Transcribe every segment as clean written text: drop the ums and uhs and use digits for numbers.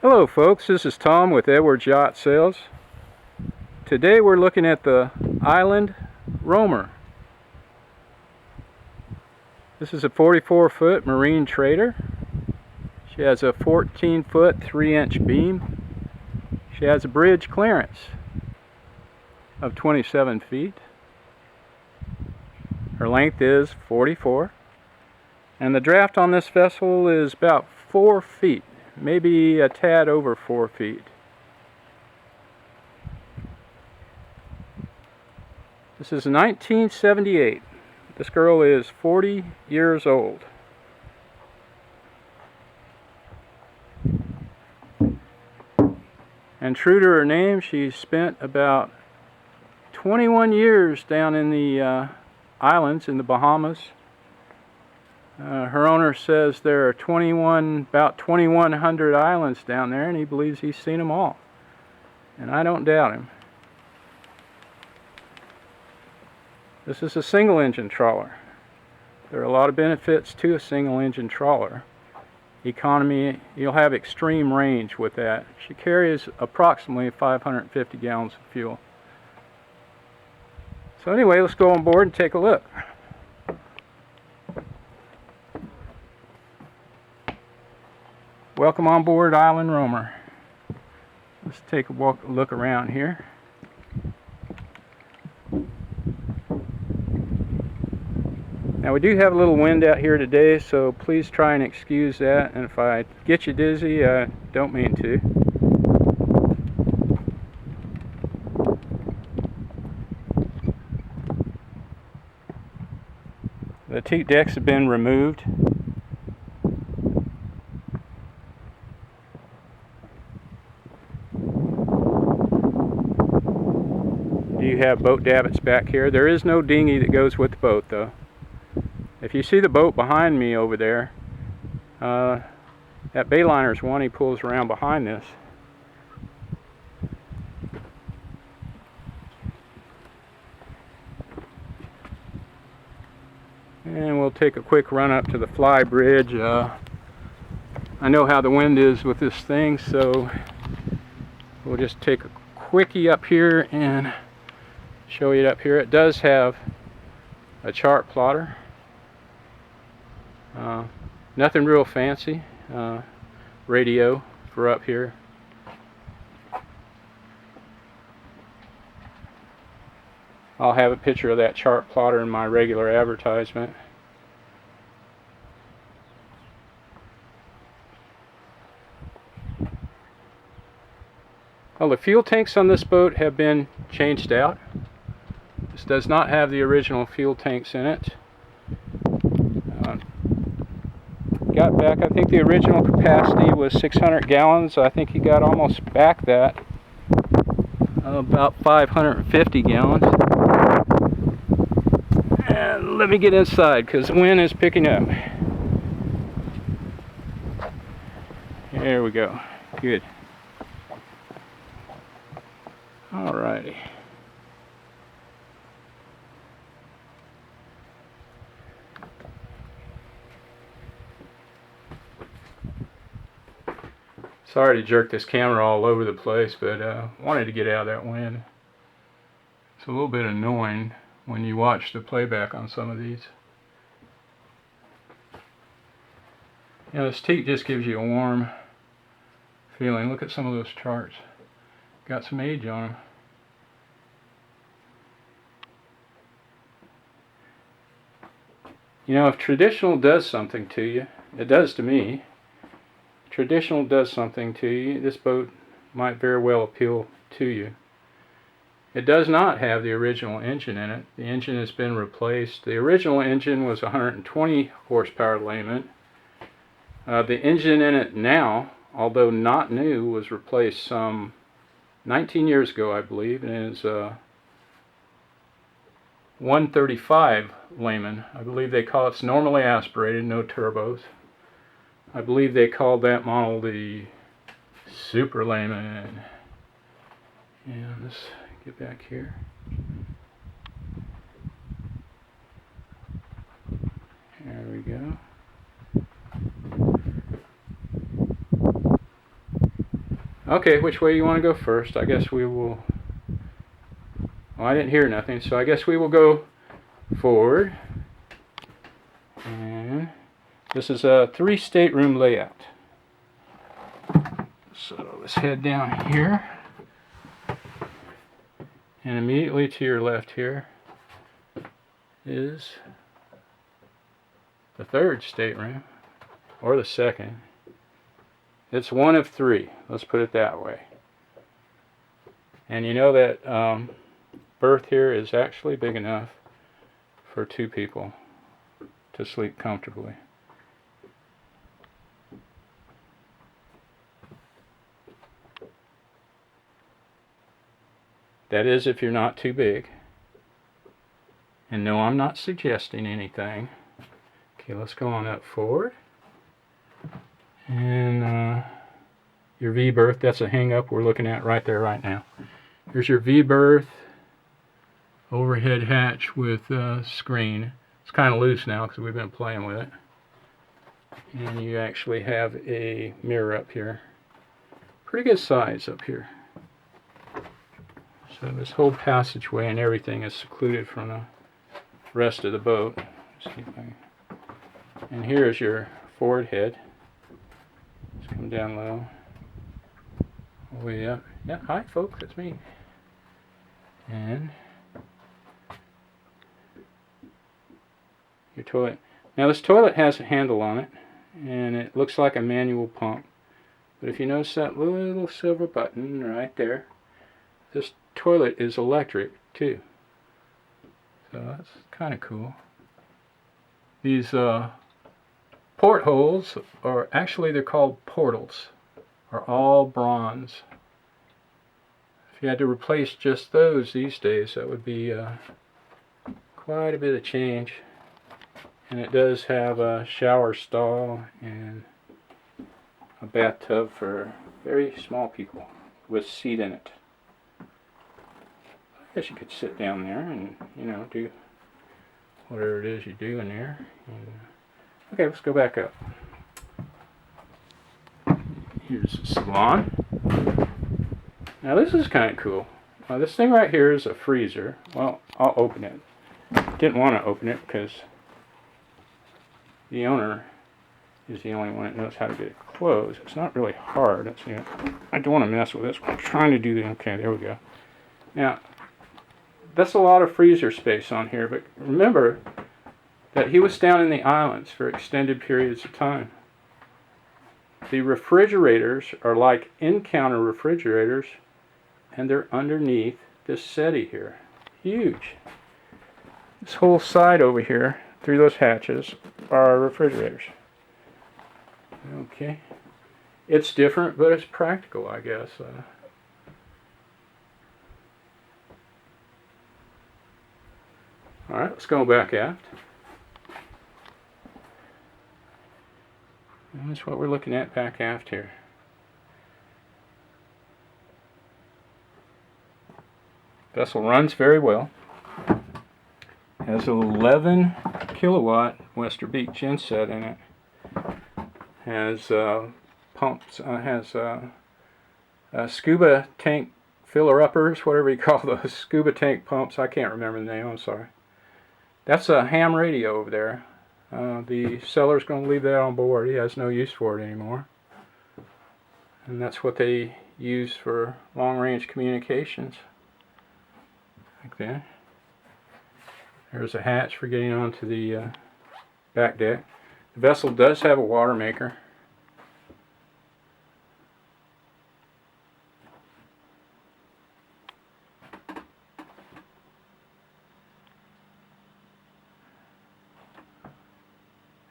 Hello folks, this is Tom with Edwards Yacht Sales. Today we're looking at the Island Roamer. This is a 44-foot marine trader. She has a 14-foot 3-inch beam. She has a bridge clearance of 27 feet. Her length is 44. And the draft on this vessel is about 4 feet. Maybe a tad over 4 feet. This is 1978. This girl is 40 years old. And true to her name, she spent about 21 years down in the islands in the Bahamas. Her owner says there are about 2,100 islands down there, and he believes he's seen them all. And I don't doubt him. This is a single-engine trawler. There are a lot of benefits to a single-engine trawler. Economy, you'll have extreme range with that. She carries approximately 550 gallons of fuel. So anyway, let's go on board and take a look. Welcome on board Island Roamer. Let's take a look around here. Now we do have a little wind out here today, so please try and excuse that. And if I get you dizzy, I don't mean to. The teak decks have been removed. You have boat davits back here. There is no dinghy that goes with the boat though. If you see the boat behind me over there, that Bayliner's one, he pulls around behind this. And we'll take a quick run up to the fly bridge. I know how the wind is with this thing, so we'll just take a quickie up here and show you it up here. It does have a chart plotter. Nothing real fancy. Radio for up here. I'll have a picture of that chart plotter in my regular advertisement. Well, the fuel tanks on this boat have been changed out. This does not have the original fuel tanks in it. Got back, I think the original capacity was 600 gallons. I think he got almost back that. About 550 gallons. And let me get inside because the wind is picking up. There we go. Good. Alrighty. Sorry to jerk this camera all over the place, but wanted to get out of that wind. It's a little bit annoying when you watch the playback on some of these. You know, this teak just gives you a warm feeling. Look at some of those charts. Got some age on them. You know, if traditional does something to you, it does to me. Traditional does something to you, this boat might very well appeal to you. It does not have the original engine in it. The engine has been replaced. The original engine was 120 horsepower layman. The engine in it now, although not new, was replaced some 19 years ago, I believe, and is 135 layman. I believe they call it, it's normally aspirated, no turbos. I believe they called that model the Super Layman. And let's get back here. There we go. Okay, which way you want to go first? I guess we will... Well, I didn't hear nothing, so I guess we will go forward. And this is a 3-stateroom layout. So let's head down here. And immediately to your left here is the 3rd stateroom, or the 2nd. It's one of 3, let's put it that way. And you know that berth here is actually big enough for 2 people to sleep comfortably. That is if you're not too big. And no, I'm not suggesting anything. Okay, let's go on up forward. And your V berth, that's a hang up we're looking at right there right now. Here's your V berth, overhead hatch with screen. It's kind of loose now because we've been playing with it. And you actually have a mirror up here. Pretty good size up here. So this whole passageway and everything is secluded from the rest of the boat. And here's your forward head. Let's come down low. All the way up. Yeah, hi folks, it's me. And your toilet. Now this toilet has a handle on it, and it looks like a manual pump. But if you notice that little silver button right there, this toilet is electric too. So that's kind of cool. These portholes, or actually they're called portals, are all bronze. If you had to replace just those these days, that would be quite a bit of change. And it does have a shower stall and a bathtub for very small people with seat in it. I guess you could sit down there and, you know, do whatever it is you do in there. And, okay, let's go back up. Here's the salon. Now this is kind of cool. This thing right here is a freezer. Well, I'll open it. Didn't want to open it because the owner is the only one that knows how to get it closed. It's not really hard. Let's see. I don't want to mess with this. I'm trying to do the... Okay, there we go. Now, that's a lot of freezer space on here, but remember that he was down in the islands for extended periods of time. The refrigerators are like in-counter refrigerators, and they're underneath this settee here. Huge. This whole side over here, through those hatches, are refrigerators. Okay. It's different, but it's practical, I guess. Alright, let's go back aft. And that's what we're looking at back aft here. Vessel runs very well. Has an 11 kilowatt Western Beak genset in it. Has pumps, has scuba tank filler-uppers, whatever you call those, scuba tank pumps. I can't remember the name, I'm sorry. That's a ham radio over there. The seller's going to leave that on board. He has no use for it anymore. And that's what they use for long-range communications. Like that. There's a hatch for getting onto the back deck. The vessel does have a water maker.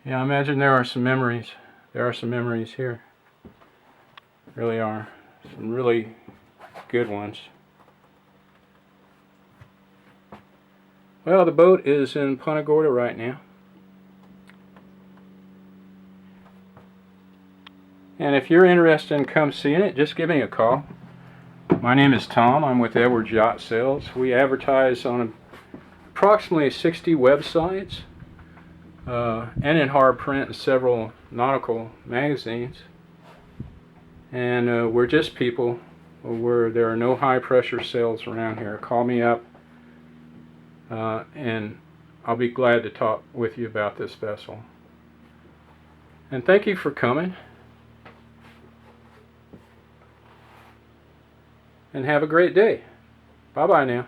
Yeah, I imagine there are some memories. There are some memories here. Really are. Some really good ones. Well, the boat is in Punta Gorda right now. And if you're interested in come seeing it, just give me a call. My name is Tom. I'm with Edwards Yacht Sales. We advertise on approximately 60 websites. And in hard print in several nautical magazines. And we're just people. There are no high pressure sales around here. Call me up, and I'll be glad to talk with you about this vessel. And thank you for coming. And have a great day. Bye-bye now.